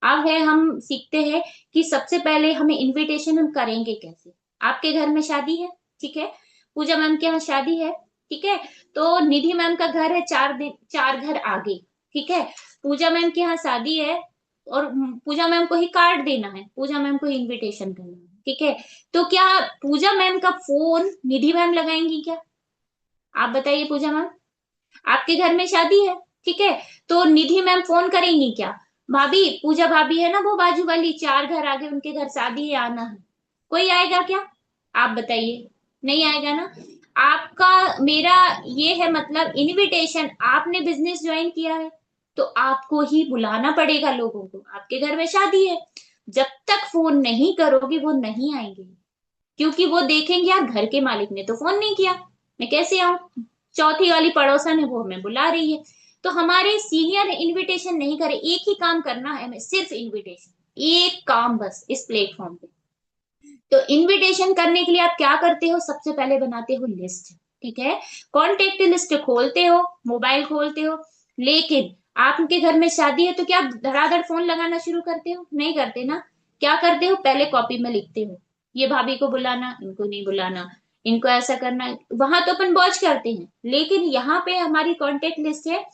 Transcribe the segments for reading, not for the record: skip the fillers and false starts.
अब है हम सीखते हैं कि सबसे पहले हमें इनविटेशन हम करेंगे कैसे। आपके घर में शादी है, ठीक है, पूजा मैम के यहाँ शादी है, ठीक है, तो निधि मैम का घर है 4 दिन 4 घर आगे, ठीक है, पूजा मैम के यहाँ शादी है और पूजा मैम को ही कार्ड देना है, पूजा मैम को ही इनविटेशन करना है, ठीक है। तो क्या पूजा मैम का फोन निधि मैम लगाएंगी क्या? आप बताइए पूजा मैम, आपके घर में शादी है, ठीक है, तो निधि मैम फोन करेंगी क्या? भाभी, पूजा भाभी है ना वो बाजू वाली 4 घर आगे, उनके घर शादी है, आना है। कोई आएगा क्या? आप बताइए, नहीं आएगा ना। आपका मेरा ये है मतलब इनविटेशन, आपने बिजनेस ज्वाइन किया है तो आपको ही बुलाना पड़ेगा लोगों को, आपके घर में शादी है। जब तक फोन नहीं करोगे वो नहीं आएंगे, क्योंकि वो देखेंगे यार घर के मालिक ने तो फोन नहीं किया, मैं कैसे आऊं, चौथी वाली पड़ोसन है वो हमें बुला रही है। तो हमारे सीनियर इनविटेशन नहीं करे, एक ही काम करना है हमें, सिर्फ इनविटेशन, एक काम बस इस प्लेटफॉर्म पे। तो इनविटेशन करने के लिए आप क्या करते हो, सबसे पहले बनाते हो लिस्ट, ठीक है, कॉन्टेक्ट लिस्ट खोलते हो, मोबाइल खोलते हो। लेकिन आपके घर में शादी है तो क्या आप धड़ाधड़ फोन लगाना शुरू करते हो? नहीं करते ना। क्या करते हो, पहले कॉपी में लिखते हो, ये भाभी को बुलाना, इनको नहीं बुलाना, इनको ऐसा करना है। वहां तो अपन बॉच करते हैं, लेकिन यहाँ पे हमारी कॉन्टेक्ट लिस्ट है,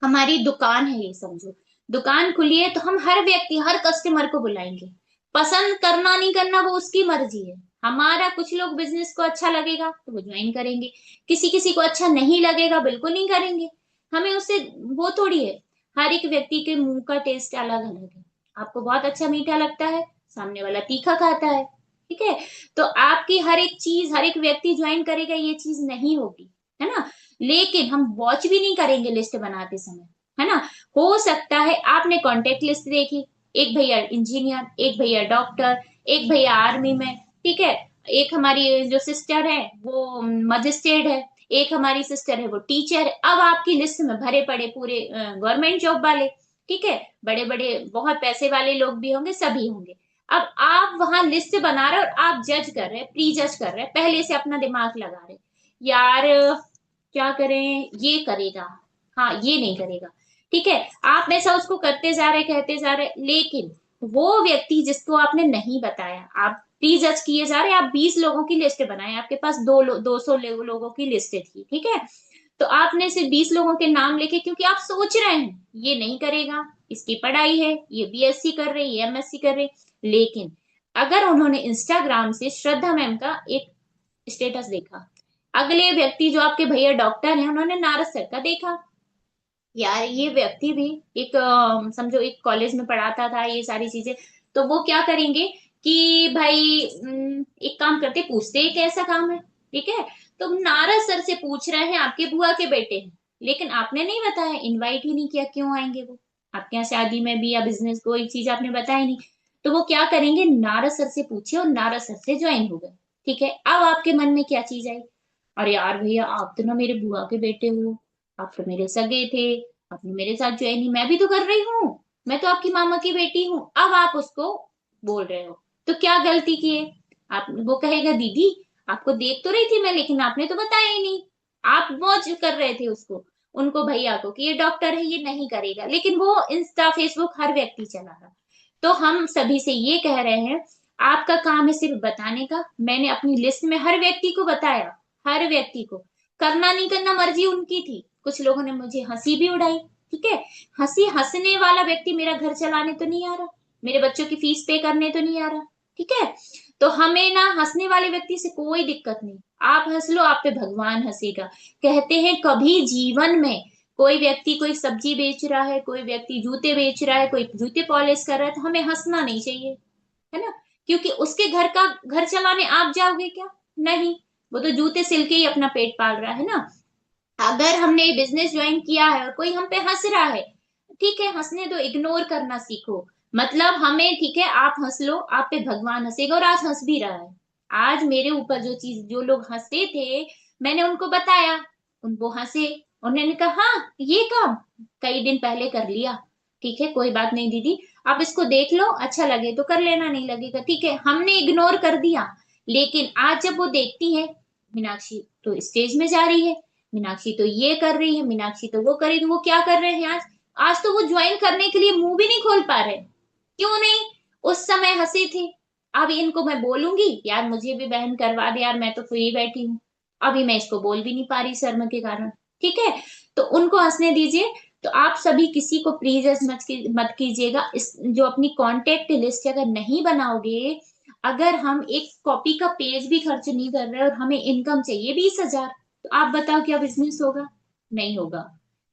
हमारी दुकान है ये समझो। दुकान खुली है तो हम हर व्यक्ति हर कस्टमर को बुलाएंगे। पसंद करना नहीं करना वो उसकी मर्जी है। हमारा कुछ लोग बिजनेस को अच्छा लगेगा तो वो ज्वाइन करेंगे, किसी किसी को अच्छा नहीं लगेगा बिल्कुल नहीं करेंगे। हमें उससे वो थोड़ी है, हर एक व्यक्ति के मुंह का टेस्ट अलग अलग है। आपको बहुत अच्छा मीठा लगता है, सामने वाला तीखा खाता है, ठीक है। तो आपकी हर एक चीज हर एक व्यक्ति ज्वाइन करेगा ये चीज नहीं होगी, है ना। लेकिन हम वॉच भी नहीं करेंगे लिस्ट बनाते समय, है ना। हो सकता है आपने कॉन्टेक्ट लिस्ट देखी, एक भैया इंजीनियर, एक भैया डॉक्टर, एक भैया आर्मी में, ठीक है, एक हमारी जो सिस्टर है वो मजिस्ट्रेट है, एक हमारी सिस्टर है वो टीचर है। अब आपकी लिस्ट में भरे पड़े पूरे गवर्नमेंट जॉब वाले, ठीक है, बड़े बड़े बहुत पैसे वाले लोग भी होंगे, सभी होंगे। अब आप वहां लिस्ट बना रहे हो और आप जज कर रहे हैं, प्री जज कर रहे हैं, पहले से अपना दिमाग लगा रहे हैं, यार क्या करें, ये करेगा, हाँ ये नहीं करेगा, ठीक है। आप ऐसा उसको करते जा रहे कहते जा रहे, लेकिन वो व्यक्ति जिसको आपने नहीं बताया, आप प्री जज किए जा रहे, आप 20 लोगों की लिस्ट बनाए, आपके पास 200 लोगों की लिस्ट थी, ठीक है। तो आपने सिर्फ 20 लोगों के नाम लिखे क्योंकि आप सोच रहे हैं ये नहीं करेगा, इसकी पढ़ाई है, ये बीएससी कर रही है, एमएससी कर रही। लेकिन अगर उन्होंने इंस्टाग्राम से श्रद्धा मैम का एक स्टेटस देखा, अगले व्यक्ति जो आपके भैया डॉक्टर हैं उन्होंने नारद सर का देखा, यार ये व्यक्ति भी एक समझो एक कॉलेज में पढ़ाता था ये सारी चीजें, तो वो क्या करेंगे कि भाई एक काम करते, पूछते ही कैसा काम है, ठीक है। तो नारद सर से पूछ रहे हैं, आपके बुआ के बेटे हैं, लेकिन आपने नहीं बताया, इनवाइट ही नहीं किया, क्यों आएंगे वो आपके यहाँ शादी में भी या बिजनेस कोई चीज आपने बताई नहीं। तो वो क्या करेंगे, नारद सर से पूछे और नारद सर से ज्वाइन हो गए, ठीक है। अब आपके मन में क्या चीज आई, अरे यार भैया आप तो ना मेरे बुआ के बेटे हो, आप तो मेरे सगे थे, आपने मेरे साथ ज्वाइन नहीं, मैं भी तो कर रही हूँ, मैं तो आपकी मामा की बेटी हूँ, अब आप उसको बोल रहे हो, तो क्या गलती की है? आप वो कहेगा दीदी आपको देख तो रही थी मैं, लेकिन आपने तो बताया ही नहीं, आप मौज कर रहे थे उसको, उनको भैया को कि ये डॉक्टर है ये नहीं करेगा, लेकिन वो इंस्टा फेसबुक हर व्यक्ति चला रहा। तो हम सभी से ये कह रहे हैं, आपका काम है सिर्फ बताने का, मैंने अपनी लिस्ट में हर व्यक्ति को बताया, हर व्यक्ति को, करना नहीं करना मर्जी उनकी थी। कुछ लोगों ने मुझे हंसी भी उड़ाई, ठीक है, हंसी हंसने वाला व्यक्ति मेरा घर चलाने तो नहीं आ रहा, मेरे बच्चों की फीस पे करने तो नहीं आ रहा, ठीक है। तो हमें ना हंसने वाले व्यक्ति से कोई दिक्कत नहीं, आप हंस लो, आप पे भगवान हंसेगा। कहते हैं कभी जीवन में कोई व्यक्ति कोई सब्जी बेच रहा है, कोई व्यक्ति जूते बेच रहा है, कोई जूते पॉलिश कर रहा है, तो हमें हंसना नहीं चाहिए, है ना। क्योंकि उसके घर का घर चलाने आप जाओगे क्या? नहीं, वो तो जूते सिल के ही अपना पेट पाल रहा है ना। अगर हमने बिजनेस ज्वाइन किया है और कोई हम पे हंस रहा है, ठीक है हंसने दो, इग्नोर करना सीखो। मतलब हमें ठीक है आप हंस लो, आप पे भगवान हंसेगा, और आज हंस भी रहा है। आज मेरे ऊपर जो चीज जो लोग हंसते थे, मैंने उनको बताया, उनको हंसे, उन्होंने कहा हाँ ये काम कई दिन पहले कर लिया, ठीक है कोई बात नहीं दीदी, आप इसको देख लो, अच्छा लगे तो कर लेना, नहीं लगेगा ठीक है, हमने इग्नोर कर दिया। लेकिन आज जब वो देखती है मीनाक्षी तो स्टेज में जा रही है, मीनाक्षी तो ये कर रही है, मीनाक्षी तो वो कर रही है, तो वो क्या कर रहे हैं आज, आज तो वो ज्वाइन करने के लिए मुंह भी नहीं खोल पा रहे, क्यों नहीं? उस समय हंसी थी। अब इनको मैं बोलूंगी यार मुझे भी बहन करवा दे यार, मैं तो फ्री बैठी हूँ। अभी मैं इसको बोल भी नहीं पा रही शर्म के कारण। ठीक है, तो उनको हंसने दीजिए। तो आप सभी किसी को प्लीज मत कीजिएगा। इस जो अपनी कांटेक्ट लिस्ट अगर नहीं बनाओगे, अगर हम एक कॉपी का पेज भी खर्च नहीं कर रहे और हमें इनकम चाहिए 20,000, तो आप बताओ क्या बिजनेस होगा? नहीं होगा।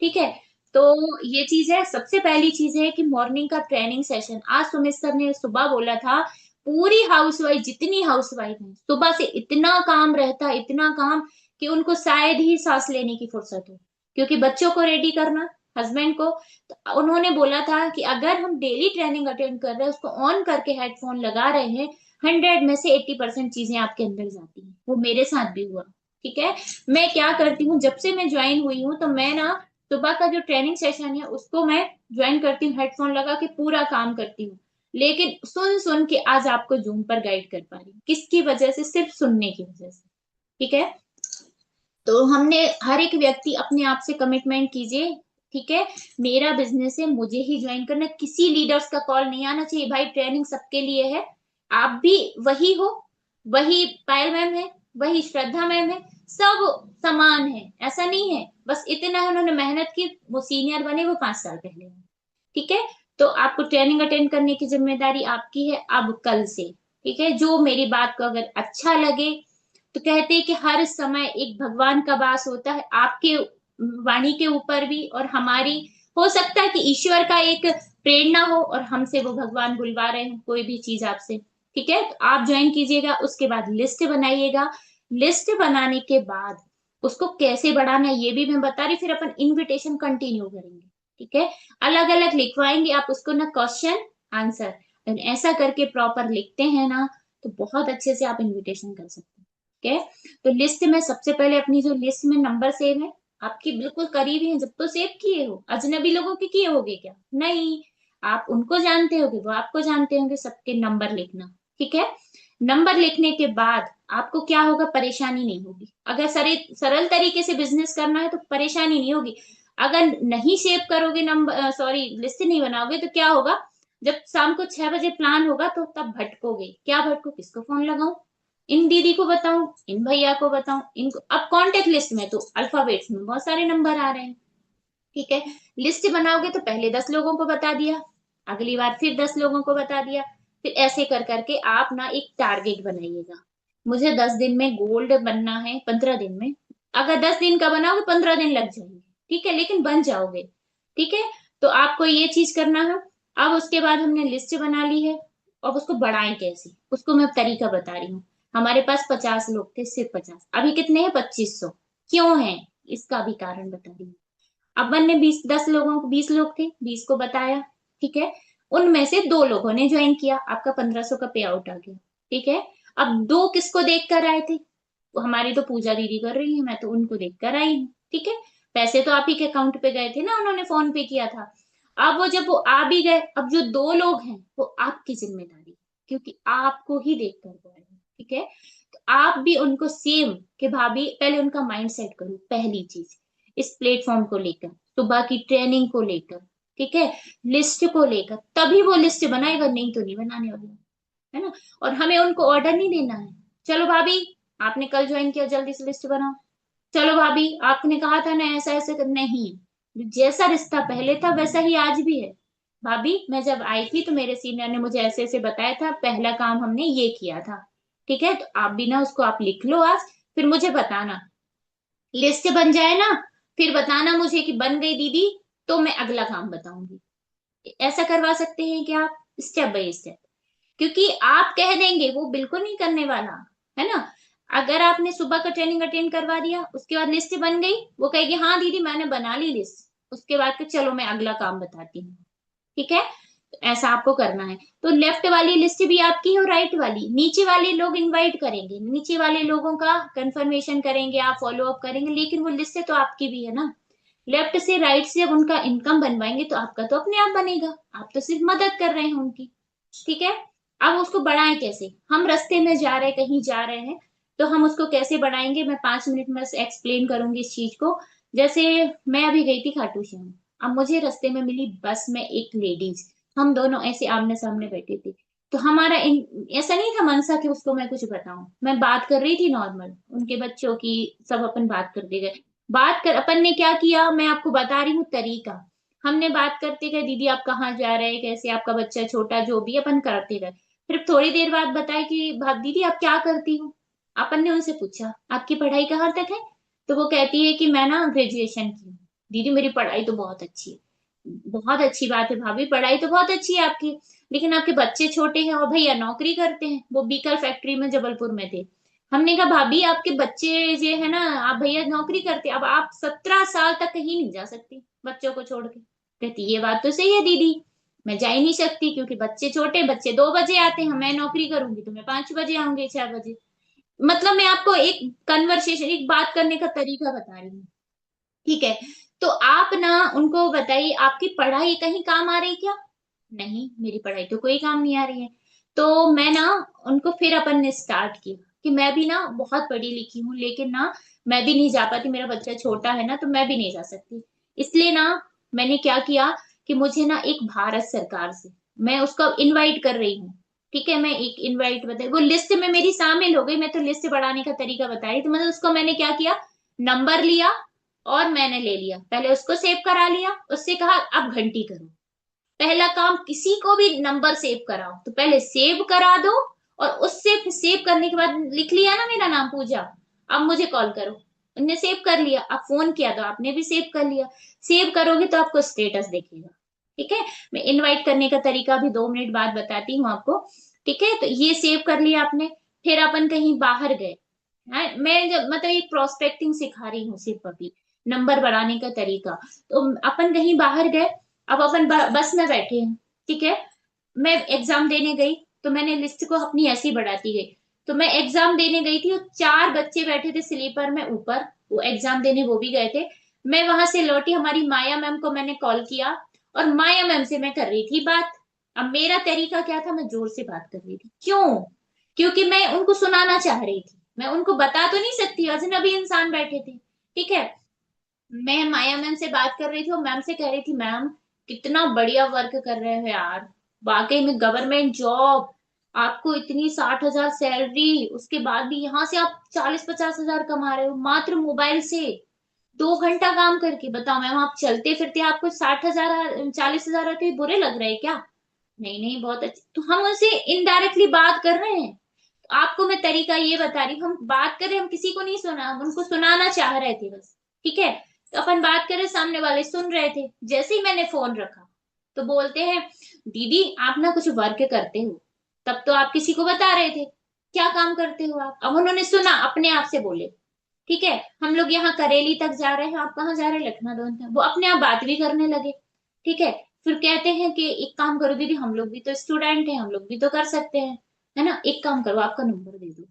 ठीक है, तो ये चीज है। सबसे पहली चीज है कि मॉर्निंग का ट्रेनिंग सेशन, आज सुमित सर ने सुबह बोला था, पूरी हाउसवाइफ जितनी हाउसवाइफ है सुबह से इतना काम रहता है, इतना काम कि उनको शायद ही सांस लेने की फुर्सत हो, क्योंकि बच्चों को रेडी करना, हस्बैंड को। तो उन्होंने बोला था कि अगर हम डेली ट्रेनिंग अटेंड कर रहे हैं, उसको ऑन करके हेडफोन लगा रहे हैं, 100 में से 80% चीजें आपके अंदर जाती हैं। वो मेरे साथ भी हुआ। ठीक है, मैं क्या करती हूँ, जब से मैं ज्वाइन हुई हूँ तो मैं ना सुबह का जो ट्रेनिंग सेशन है उसको मैं ज्वाइन करती हूँ, हेडफोन लगा के पूरा काम करती हूँ। लेकिन सुन सुन के आज आपको जूम पर गाइड कर पा रही हूँ, किसकी वजह से? सिर्फ सुनने की वजह से। ठीक है, तो हमने हर एक व्यक्ति अपने आप से कमिटमेंट कीजिए। ठीक है, मेरा बिजनेस है, मुझे ही ज्वाइन करना है। किसी लीडर्स का कॉल नहीं आना चाहिए भाई, ट्रेनिंग सबके लिए है। आप भी वही हो, वही पायल मैम है, वही श्रद्धा मैम है, सब समान है, ऐसा नहीं है। बस इतना है उन्होंने मेहनत की, वो सीनियर बने, वो 5 साल पहले। ठीक है, तो आपको ट्रेनिंग अटेंड करने की जिम्मेदारी आपकी है अब कल से। ठीक है, जो मेरी बात को अगर अच्छा लगे, तो कहते हैं कि हर समय एक भगवान का वास होता है आपके वाणी के ऊपर भी और हमारी। हो सकता है कि ईश्वर का एक प्रेरणा हो और हमसे वो भगवान बुलवा रहे हो कोई भी चीज आपसे। ठीक है, तो आप ज्वाइन कीजिएगा, उसके बाद लिस्ट बनाइएगा। लिस्ट बनाने के बाद उसको कैसे बढ़ाना है ये भी मैं बता रही, फिर अपन इनविटेशन कंटिन्यू करेंगे। ठीक है, अलग अलग लिखवाएंगे आप उसको ना, क्वेश्चन आंसर, ऐसा करके प्रॉपर लिखते हैं ना, तो बहुत अच्छे से आप इनविटेशन कर सकते हैं। ठीक है, तो लिस्ट में सबसे पहले अपनी जो लिस्ट में नंबर सेव है, आपकी बिल्कुल करीबी है, जब तो सेव किए हो, अजनबी लोगों के किए होगे क्या? नहीं, आप उनको जानते होगे, वो आपको जानते होंगे, सबके नंबर लिखना। ठीक है, नंबर लिखने के बाद आपको क्या होगा, परेशानी नहीं होगी। अगर सरल तरीके से बिजनेस करना है तो परेशानी नहीं होगी। अगर नहीं सेव करोगे नंबर, सॉरी लिस्ट नहीं बनाओगे, तो क्या होगा, जब शाम को 6 बजे प्लान होगा तो तब भटकोगे। क्या भटको, किसको फोन लगाऊं, इन दीदी को बताऊं, इन भैया को बताऊं, इनको। अब कांटेक्ट लिस्ट में तो अल्फाबेट्स में बहुत सारे नंबर आ रहे हैं। ठीक है, लिस्ट बनाओगे तो पहले 10 लोगों को बता दिया, अगली बार फिर 10 लोगों को बता दिया, फिर ऐसे कर करके आप ना एक टारगेट बनाइएगा। मुझे 10 दिन में गोल्ड बनना है, 15 दिन में। अगर 10 दिन का बनाओगे 15 दिन लग जाएंगे। ठीक है, लेकिन बन जाओगे। ठीक है, तो आपको ये चीज करना है। अब उसके बाद हमने लिस्ट बना ली है, अब उसको बढ़ाएं कैसे, उसको मैं तरीका बता रही हूँ। हमारे पास 50 लोग थे, सिर्फ 50, अभी कितने हैं, 2500। क्यों है, इसका भी कारण बता रही हूँ। अपन ने 10 लोगों को, 20 लोग थे, 20 को बताया। ठीक है, उनमें से 2 लोगों ने ज्वाइन किया, आपका 1500 का पे आउट आ गया। ठीक है, अब 2 किसको देख कर आए थे? वो हमारी तो पूजा दीदी कर रही है, मैं तो उनको देख कर आई हूँ। ठीक है, पैसे तो आप ही के अकाउंट पे गए थे ना, उन्होंने फोन पे किया था। अब वो जब वो आ भी गए, अब जो 2 लोग हैं वो आपकी जिम्मेदारी, क्योंकि आपको ही देख कर गए हैं। ठीक है, तो आप भी उनको सेम, कि भाभी पहले उनका माइंड सेट करो, पहली चीज इस प्लेटफॉर्म को लेकर, सुबह की ट्रेनिंग को लेकर, ठीक है, लिस्ट को लेकर, तभी वो लिस्ट बनाएगा, नहीं तो नहीं बनाने वाला। है ना, और हमें उनको ऑर्डर नहीं देना है, चलो भाभी आपने कल ज्वाइन किया, जल्दी से लिस्ट बनाओ। चलो भाभी आपने कहा था ना ऐसा ऐसे नहीं, जैसा रिश्ता पहले था वैसा ही आज भी है। भाभी मैं जब आई थी तो मेरे सीनियर ने मुझे ऐसे ऐसे बताया था, पहला काम हमने ये किया था। ठीक है, तो आप भी ना उसको आप लिख लो आज, फिर मुझे बताना, लिस्ट बन जाए ना, फिर बताना मुझे कि बन गई दीदी, तो मैं अगला काम बताऊंगी। ऐसा करवा सकते हैं कि आप स्टेप बाय स्टेप, क्योंकि आप कह देंगे वो बिल्कुल नहीं करने वाला। है ना, अगर आपने सुबह का ट्रेनिंग अटेंड करवा दिया, उसके बाद लिस्ट बन गई, वो कहेगी हाँ दीदी मैंने बना ली लिस्ट, उसके बाद के चलो मैं अगला काम बताती हूँ। ठीक है, तो ऐसा आपको करना है। तो लेफ्ट वाली लिस्ट भी आपकी है और राइट वाली, नीचे वाले लोग इनवाइट करेंगे, नीचे वाले लोगों का कंफर्मेशन करेंगे, आप फॉलो अप करेंगे, लेकिन वो लिस्ट तो आपकी भी है ना। लेफ्ट से राइट से जब उनका इनकम बनवाएंगे तो आपका तो अपने आप बनेगा, आप तो सिर्फ मदद कर रहे हैं उनकी। ठीक है, अब उसको बढ़ाएं कैसे, हम रास्ते में जा रहे हैं, कहीं जा रहे हैं, तो हम उसको कैसे बढ़ाएंगे, मैं 5 मिनट में एक्सप्लेन करूंगी इस चीज को। जैसे मैं अभी गई थी खाटू श्याम, अब मुझे रास्ते में मिली बस में एक लेडीज, हम दोनों ऐसे आमने सामने बैठे थे। तो हमारा ऐसा नहीं था मनसा कि उसको मैं कुछ बताऊं, मैं बात कर रही थी नॉर्मल उनके बच्चों की। सब अपन बात करते गए। बात कर अपन ने क्या किया, मैं आपको बता रही हूँ तरीका। हमने बात करते गए, दीदी आप कहाँ जा रहे हैं, कैसे आपका बच्चा छोटा, जो भी अपन करते गए। फिर थोड़ी देर बाद बताया कि दीदी आप क्या करती हो। अपन ने उनसे पूछा आपकी पढ़ाई कहाँ तक है। तो वो कहती है कि मैं ना ग्रेजुएशन की हूँ। दीदी मेरी पढ़ाई तो बहुत अच्छी है। बहुत अच्छी बात है भाभी, पढ़ाई तो बहुत अच्छी है आपकी, लेकिन आपके बच्चे छोटे हैं और भैया नौकरी करते हैं, वो बीकल फैक्ट्री में जबलपुर में थे। हमने कहा भाभी आपके बच्चे जो है ना, आप भैया नौकरी करते, अब आप 17 साल तक कहीं नहीं जा सकती बच्चों को छोड़ के। कहती ये बात तो सही है दीदी, मैं जा ही नहीं सकती क्योंकि बच्चे छोटे, बच्चे 2 बजे आते हैं, मैं नौकरी करूंगी तो मैं 5 बजे आऊंगी, 6 बजे। मतलब मैं आपको एक कन्वर्सेशन, एक बात करने का तरीका बता रही हूँ। ठीक है। तो आप ना उनको बताइए आपकी पढ़ाई कहीं काम आ रही क्या। नहीं मेरी पढ़ाई तो कोई काम नहीं आ रही है। तो मैं ना उनको, फिर अपन ने स्टार्ट किया कि मैं भी ना बहुत पढ़ी लिखी हूँ, लेकिन ना मैं भी नहीं जा पाती, मेरा बच्चा छोटा है ना तो मैं भी नहीं जा सकती। इसलिए ना मैंने क्या किया कि मुझे ना एक भारत सरकार से मैं उसको इनवाइट कर रही हूँ। ठीक है, मैं एक इनवाइट बता, वो लिस्ट में मेरी शामिल हो गई, मैं तो लिस्ट बढ़ाने का तरीका बता रही, तो मतलब उसको मैंने क्या किया, नंबर लिया और मैंने ले लिया, पहले उसको सेव करा लिया, उससे कहा अब घंटी करो। पहला काम, किसी को भी नंबर सेव कराओ तो पहले सेव करा दो, और उससे सेव करने के बाद लिख लिया ना मेरा नाम पूजा, अब मुझे कॉल करो। उनने सेव कर लिया, अब फोन किया तो आपने भी सेव कर लिया। सेव करोगे तो आपको स्टेटस देखेगा। ठीक है। मैं इनवाइट करने का तरीका भी 2 मिनट बाद बताती हूँ आपको। ठीक है, तो ये सेव कर लिया आपने। फिर अपन कहीं बाहर गए। मैं जब मतलब ये प्रोस्पेक्टिंग सिखा रही हूँ सिर्फ अभी, नंबर बढ़ाने का तरीका। तो अपन कहीं बाहर गए, अब अपन बस में बैठे हैं। ठीक है। मैं एग्जाम देने गई, तो मैंने लिस्ट को अपनी ऐसी ही बढ़ाती गई। तो मैं एग्जाम देने गई थी और 4 बच्चे बैठे थे स्लीपर में ऊपर, वो एग्जाम देने वो भी गए थे। मैं वहां से लौटी, हमारी माया मैम को मैंने कॉल किया, और माया मैम से मैं कर रही थी बात। अब मेरा तरीका क्या था, मैं जोर से बात कर रही थी, क्यों, क्योंकि मैं उनको सुनाना चाह रही थी, मैं उनको बता तो नहीं सकती, अजनबी इंसान बैठे थे। ठीक है। मैं माया मैम से बात कर रही थी और मैम से कह रही थी मैम कितना बढ़िया वर्क कर रहे हो यार, वाकई में गवर्नमेंट जॉब, आपको इतनी 60,000 सैलरी, उसके बाद भी यहाँ से आप 40-50 हजार कमा रहे हो मात्र मोबाइल से, 2 घंटा काम करके। बताओ मैम आप चलते फिरते आपको 60,000 40,000 आते हुए बुरे लग रहे हैं क्या। नहीं नहीं बहुत अच्छे, तो हम उनसे इनडायरेक्टली बात कर रहे हैं। तो आपको मैं तरीका ये बता रही हूँ, हम बात कर रहे हैं, हम किसी को नहीं सुना, हम उनको सुनाना चाह रहे थे बस। ठीक है। तो अपन बात कर रहे, सामने वाले सुन रहे थे, जैसे ही मैंने फोन रखा तो बोलते हैं दीदी आप ना कुछ वर्क करते हो, तब तो आप किसी को बता रहे थे, क्या काम करते हो आप। अब उन्होंने सुना, अपने आप से बोले ठीक है हम लोग यहाँ करेली तक जा रहे हैं, आप कहाँ जा रहे हैं, लखनऊ तक, वो अपने आप बात भी करने लगे। ठीक है। फिर कहते हैं कि एक काम करो दीदी, हम लोग भी तो स्टूडेंट हैं, हम लोग भी तो कर सकते हैं, है ना, एक काम करो आपका नंबर दे दो।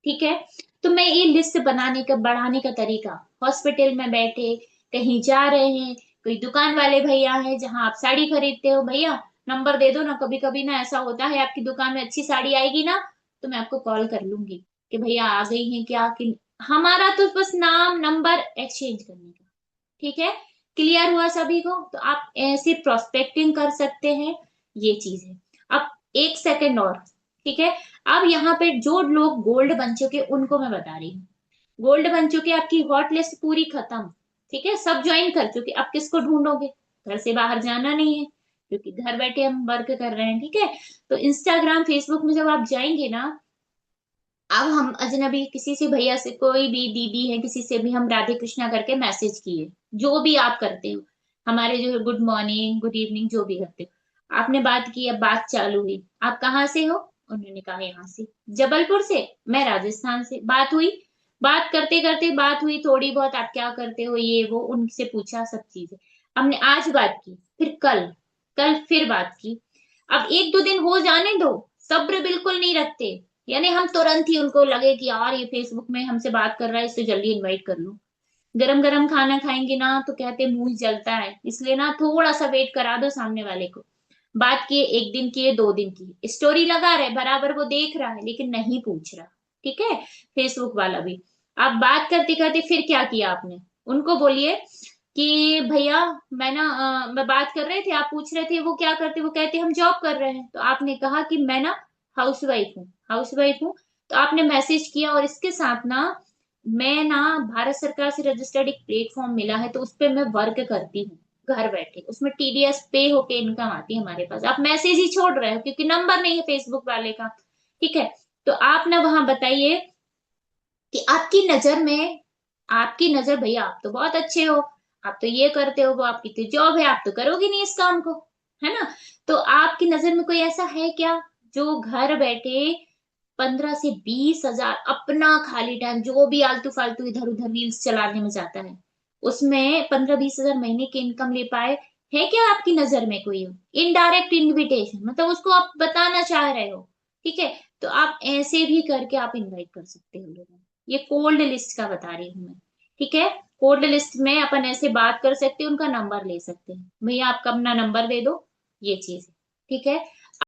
ठीक है। तो मैं ये लिस्ट बनाने का बढ़ाने का तरीका, हॉस्पिटल में बैठे, कहीं जा रहे हैं, कोई दुकान वाले भैया हैं जहां आप साड़ी खरीदते हो, भैया नंबर दे दो ना, कभी कभी ना ऐसा होता है आपकी दुकान में अच्छी साड़ी आएगी ना, तो मैं आपको कॉल कर लूंगी कि भैया आ गई हैं क्या, कि हमारा तो बस नाम नंबर एक्सचेंज करने का। ठीक है। क्लियर हुआ सभी को, तो आप ऐसे प्रोस्पेक्टिंग कर सकते हैं, ये चीज है। अब एक सेकंड और। ठीक है। अब यहाँ पे जो लोग गोल्ड बन चुके उनको मैं बता रही हूँ, गोल्ड बन चुके, आपकी हॉट लिस्ट पूरी खत्म। ठीक है, सब ज्वाइन कर चुके, अब किसको ढूंढोगे, घर से बाहर जाना नहीं है क्योंकि घर बैठे हम वर्क कर रहे हैं। ठीक है। तो इंस्टाग्राम फेसबुक में जब आप जाएंगे ना, अब हम अजनबी किसी से, भैया से, कोई भी दीदी है किसी से भी हम राधे कृष्णा करके मैसेज किए, जो भी आप करते हो, हमारे जो है गुड मॉर्निंग गुड इवनिंग जो भी करते हो, आपने बात की, अब बात चालू हुई, आप कहाँ से हो, उन्होंने कहा यहाँ से, जबलपुर से, मैं राजस्थान से, बात हुई, बात करते करते बात हुई थोड़ी बहुत, आप क्या करते हो ये वो उनसे पूछा सब चीजें, हमने आज बात की, फिर कल, कल फिर बात की। अब 1-2 दिन हो जाने दो, सब्र बिल्कुल नहीं रखते, यानी हम तुरंत ही उनको लगे कि यार ये फेसबुक में हमसे बात कर रहा है, इससे जल्दी इनवाइट कर लो। गरम गरम खाना खाएंगे ना तो कहते मुंह जलता है, इसलिए ना थोड़ा सा वेट करा दो सामने वाले को। बात किए, 1 दिन किए, 2 दिन की स्टोरी लगा रहे बराबर, वो देख रहा है लेकिन नहीं पूछ रहा। ठीक है। फेसबुक वाला भी। आप बात करते करते फिर क्या किया आपने, उनको बोलिए कि भैया मैं बात कर रहे थे, आप पूछ रहे थे वो क्या करते, वो कहते हम जॉब कर रहे हैं, तो आपने कहा कि मैं ना हाउस वाइफ हूँ। तो आपने मैसेज किया, और इसके साथ ना मैं ना भारत सरकार से रजिस्टर्ड एक प्लेटफॉर्म मिला है, तो उस पर मैं वर्क करती हूँ घर बैठे, उसमें टीडीएस पे होके इनकम आती है हमारे पास। आप मैसेज ही छोड़ रहे हो क्योंकि नंबर नहीं है फेसबुक वाले का। ठीक है, तो आप ना वहां बताइए कि आपकी नजर भैया, आप तो बहुत अच्छे हो, आप तो ये करते हो, वो आपकी तो जॉब है, आप तो करोगे नहीं इस काम को, है ना? तो आपकी नजर में कोई ऐसा है क्या जो घर बैठे 15 से 20 हजार अपना खाली टाइम जो भी आलतू फालतू इधर उधर रील्स चलाने में जाता है, उसमें 15-20 हजार महीने की इनकम ले पाए? है क्या आपकी नजर में कोई? इनडायरेक्ट इनविटेशन, मतलब उसको आप बताना चाह रहे हो। ठीक है, तो आप ऐसे भी करके आप इनवाइट कर सकते हो लोगों को। ये कोल्ड लिस्ट का बता रही हूँ मैं। ठीक है, कोल्ड लिस्ट में अपन ऐसे बात कर सकते हैं, उनका नंबर ले सकते हैं, भैया आपका अपना नंबर दे दो, ये चीज है। ठीक है,